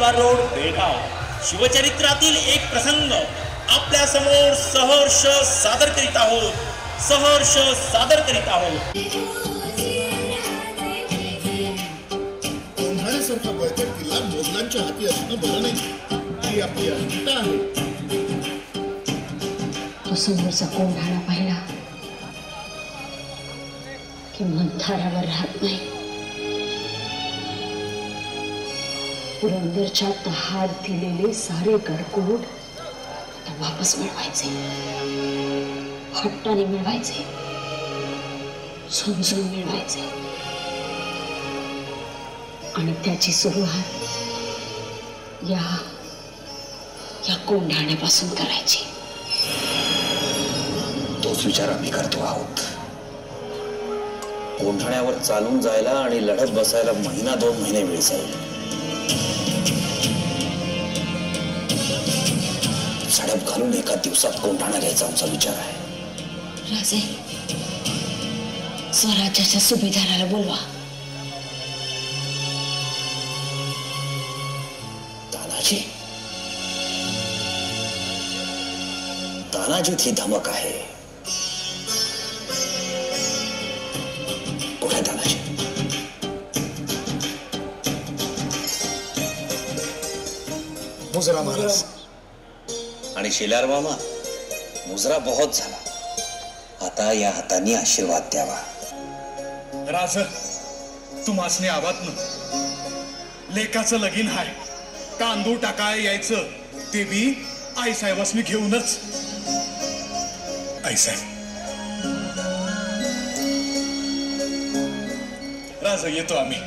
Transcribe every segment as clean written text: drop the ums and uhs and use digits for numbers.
महाद्वार road Belgaum शिवचरित्रातील एक प्रसंग आपल्या समोर सहर्ष सादर करीत आहोत. कोंढाण्यासारखा बळकट किल्ला मोगलांच्या हाती असणं बरं नाही. ही आपली अस्मिता आहे. तो समोरचा कोंढाणा पाहिला की मंथारावर राहत नाही. पुरंदरच्या तहात दिलेले सारे गडकोट वापस मिळवायचे, हट्टाने मिळवायचे, समजून मिळवायचे आणि त्याची सुरुवात या कोंढाण्यापासून करायची. तोच विचार आम्ही करतो आहोत. कोंढाण्यावर चालून जायला आणि लढत बसायला 1-2 महिने वेळ जाईल. झडप घालून एका दिवसात कोंढाणा घ्यायचा आमचा विचार आहे. राजे, स्वराज्याच्या सुभेदाराला बोलवा. तानाजीत ही धमक आहे. कुठे तानाजी? मुजरा महाराज आणि शेलार मामा, मुजरा बहुत झाला. आता या हाताने आशीर्वाद द्यावा. राज, तुम्हासने आवातन लेकाचं लगीन हाय. तांदूळ टाकाय यायचं ते बी आई साहेबांनी घेऊनच. आई साहेब, राज येतो आम्ही.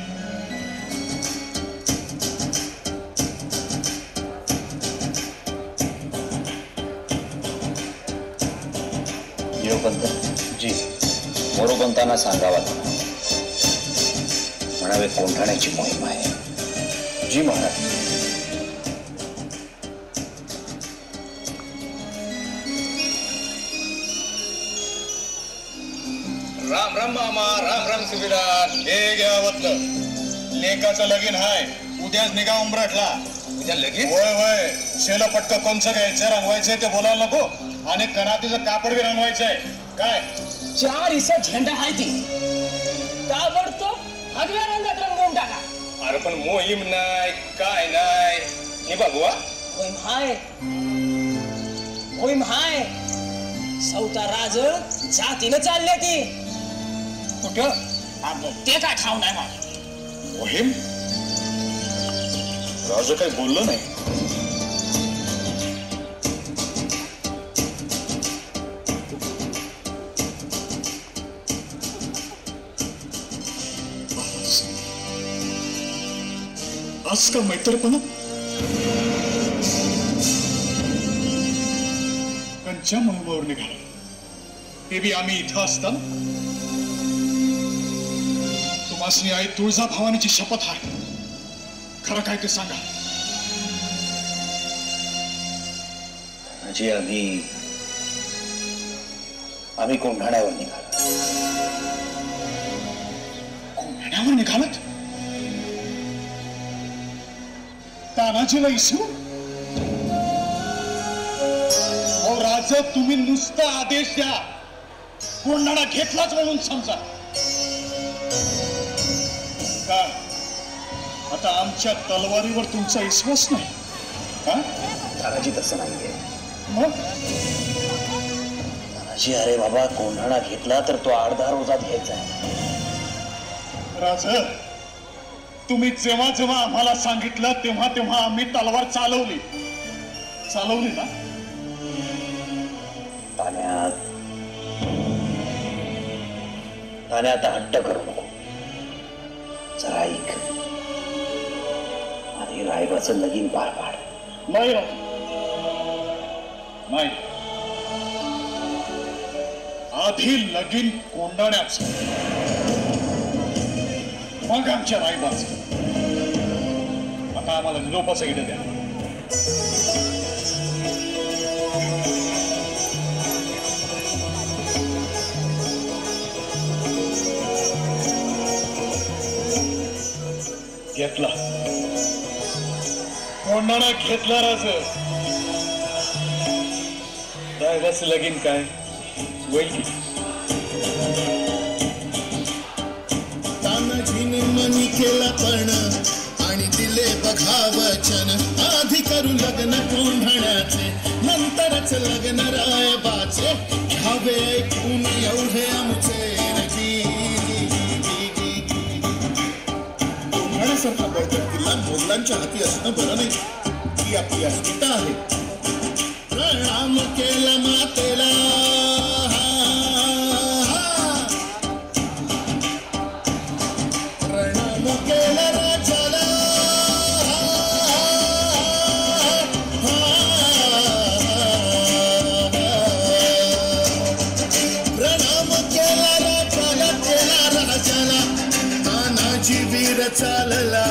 पंत जी मोरोपंतांना सांगावा म्हणावे कोंढाण्याची मोहीम आहे. जी महाराज. राम राम मामा, राम राम सुभेदार. हे घ्यावतलं, लेकाचं लगीन हाय. उद्याच निघा उंबरठला. उद्या लगीन? होय होय. शेल पटकं कोणचं घ्यायचं, रंगवायचंय ते बोलायला नको. आणि कनातीचं कापड बी रंगवायचंय. काय 4 इसा झेंडा आहे ती ताबडतोब भगव्या रंगात रंगवून टाका. अरे पण मोहीम नाही, काय नाही. हे बघवा. मोहीम हाय. सौता राज जातीनं चालले ती. कुठं? ते काय ठाव नाही मला. मोहीम? राज काही बोललं नाही. आज का मैत्रपणा? कंच्या मोहिमेवर निघाला, ते बी आम्ही इथं असताना. तुम्हासनी आई तुळजा भवानीची शपथ आहे. खरं काय ते सांगा. म्हणजे आम्ही कोंढाण्यावर निघालो. कोंढाण्यावर निघालत? तानाजीला इसू? राज, तुम्ही नुसता आदेश द्या, कोंढाणा घेतलाच म्हणून समजा. का आता आमच्या तलवारीवर तुमचा विश्वास नाही? तानाजी तसं नाहीये. मग तानाजी, अरे बाबा, कोंढाणा घेतला तर तो 8-10 रोजात घ्यायचा. राज, तुम्ही जेव्हा जेव्हा आम्हाला सांगितलं तेव्हा तेव्हा आम्ही तलवार चालवली ना. तान्या, आता हट्ट करू नको. जरा ऐक आणि रायबाचं लगीन पार पाड. नाही नाही, आधी लगीन कोंढाण्याचं, मग आमच्या रायबाचं. आता आम्हाला निरोपाचं इडं द्या. घेतला कोंडाणा घेतला राज बस लगीन काय होईल तानाजीने मनी केला पण आणि दिले बघा वचन आधी करू लग्न कोंढाण्याचे नंतरच लग्न रायबाचे घ्यावे ऐकून एवढे आमचे कोंढाण्यासारखा बळकट किल्ला मोगलांच्या हाती असणं बरं नाही ही आपली अस्मिता आहे. प्रणाम केला मातेला चालला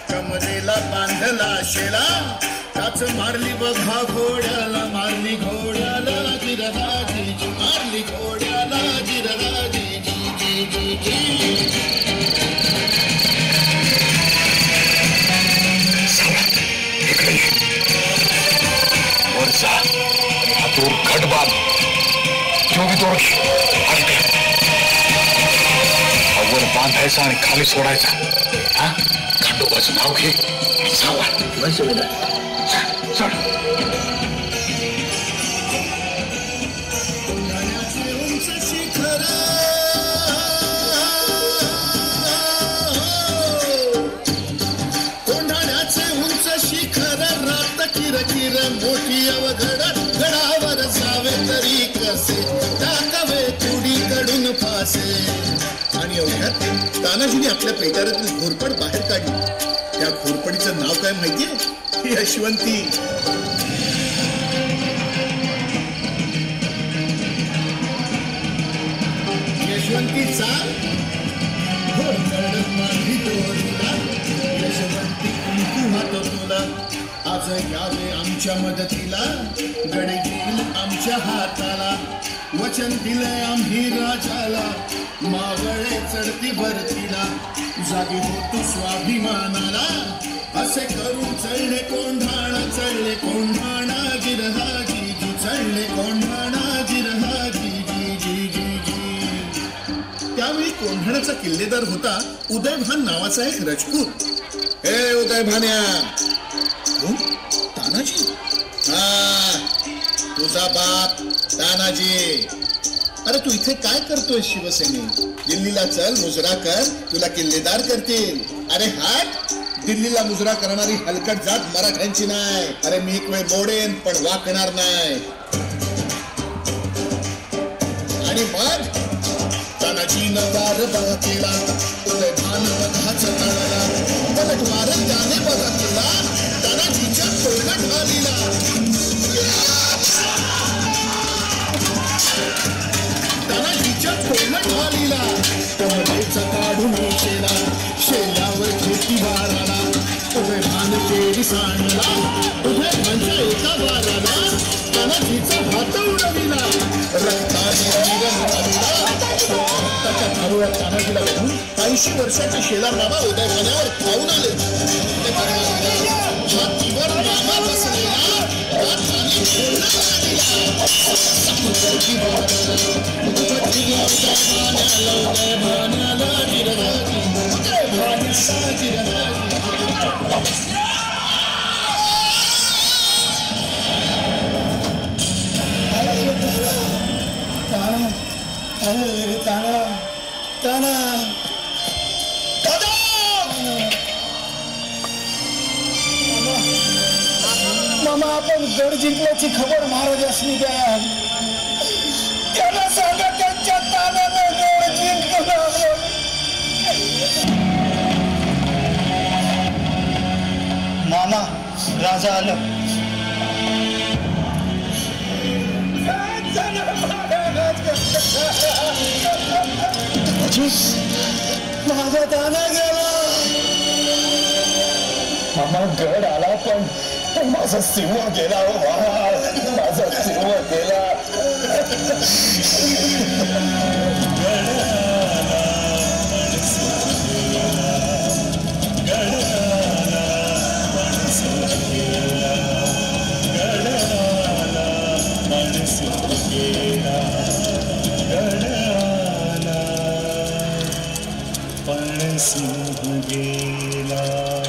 कमरेला बांधला शेला काच मारली बघा घोड्याला मारली घोड्याला गिरहाजी मारली घोड्याला गिरहाजी वर जा हातूर खटबाद जोगी दोष वर बांधायचा आणि खाली सोडायचा हा खंडोबाचं नाव घे सावा कोंढाण्याचे उंच शिखर रात किर किर मोठी अवघड गडावर जावे तरी कसे टाकावे तुडीकडून फासे. आणि एवढ्यात तानाजीने आपल्या पेटाऱ्यातील घोरपड बाहेर काढली. त्या घोरपडीचं नाव काय माहितीये? यशवंती. यशवंतीचा घोरपड मांडी दोरीला यशवंती कुंकू हात तुला आज यावे आमच्या मदतीला गडे घेईल आमच्या हाताला वचन दिलंय आम्ही राजाला मावळे चढती भरतीला जागी होतो स्वाभिमानाला असे करून चढले कोंढाणा गिरहाजी चढले कोंढाणा गिरहाजी जी जी जी. त्यावेळी कोंढाण्याचा किल्लेदार होता उदयभान नावाचा एक रजपूत. हे उदयभान्या तानाजी हा तुझा बाप तानाजी. अरे तू इथे काय करतोय शिवसेनेत? दिल्लीला चल मुजरा कर तुला किल्लेदार करतील. अरे हाट दिल्लीला मुजरा करणारी हलकट जात मराठ्यांची नाही. अरे मी एक वेळ मोडेन पण वाकणार नाही. आणि मग तानाजीनं वार बघा केला उदयभान बघाच तळला पलटवार त्याने बघा केला तानाजीच्या तोंडात आलीला. तानाजीच्या तोंडात आलीला कमरेचा काढून शेला शेल्यावर खेती बाराला उदयभान केली सांडला उदयभानच्या एका वाराला तानाजीचा हात उडविला रक्ताने त्याच्या धारुळ्या तानाजीला बघून 80 वर्षाचे शेलार बाबा उदयभानावर धावून आले. छातीवर मामा बसलेला मामा आपण गड जिंकल्याची खबर महाराजांनी द्या. त्याला सांगा त्यांच्या तानानं गड जिंकलं. मामा राजा आलं. माझा ताना गेला. मामा गड आला पण माझा सिंह गेला. माझा सिंह गेला. सिंह गेला.